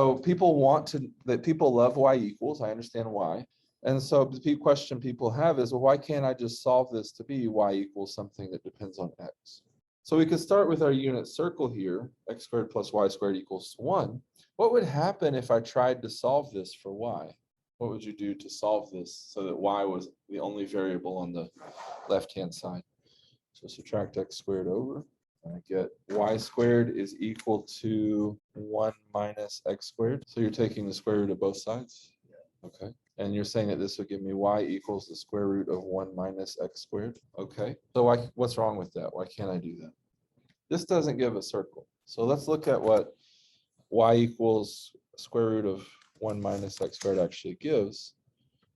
So people love y equals. I understand why. And so the big question people have is, well, why can't I just solve this to be y equals something that depends on x? So we could start with our unit circle here, x squared plus y squared equals 1. What would happen if I tried to solve this for y? What would you do to solve this so that y was the only variable on the left-hand side? So subtract x squared over. I get y squared is equal to 1 minus x squared. So you're taking the square root of both sides? Okay. And you're saying that this would give me y equals the square root of 1 minus x squared? Okay. So what's wrong with that? Why can't I do that? This doesn't give a circle. So let's look at what y equals square root of 1 minus x squared actually gives.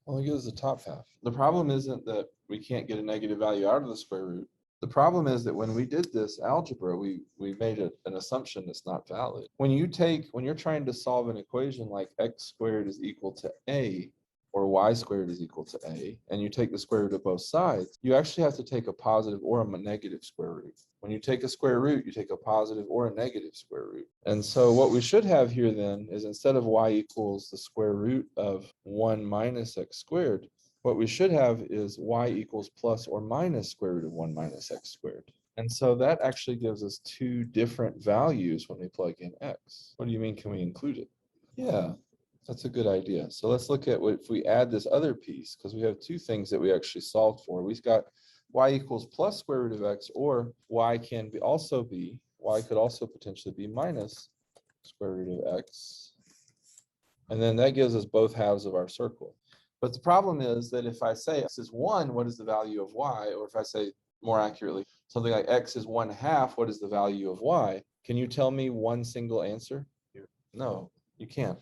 Only gives the top half. The problem isn't that we can't get a negative value out of the square root. The problem is that when we did this algebra, we made an assumption that's not valid. When you're trying to solve an equation like x squared is equal to a, or y squared is equal to a, and you take the square root of both sides, you actually have to take a positive or a negative square root. When you take a square root, you take a positive or a negative square root. And so what we should have here then is, instead of y equals the square root of 1 minus x squared, what we should have is y equals plus or minus square root of 1 minus x squared. And so that actually gives us two different values when we plug in x. What do you mean, can we include it? Yeah, that's a good idea. So let's look at what if we add this other piece, because we have two things that we actually solved for. We've got y equals plus square root of x, or y could also potentially be minus square root of x. And then that gives us both halves of our circle. But the problem is that if I say x is 1, what is the value of y? Or if I say more accurately, something like x is 1/2, what is the value of y? Can you tell me one single answer? No, you can't.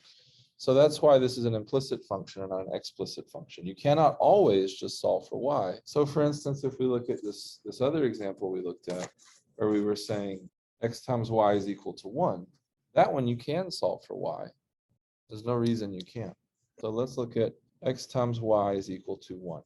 So that's why this is an implicit function and not an explicit function. You cannot always just solve for y. So for instance, if we look at this other example we looked at, where we were saying x times y is equal to 1, that one you can solve for y. There's no reason you can't. So let's look at x times y is equal to 1.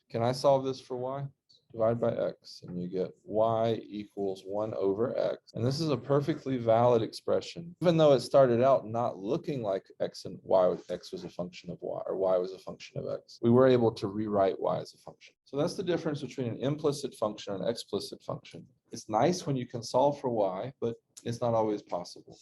Can I solve this for y? Divide by x, and you get y equals 1 over x. And this is a perfectly valid expression. Even though it started out not looking like x was a function of y, or y was a function of x, we were able to rewrite y as a function. So that's the difference between an implicit function and an explicit function. It's nice when you can solve for y, but it's not always possible.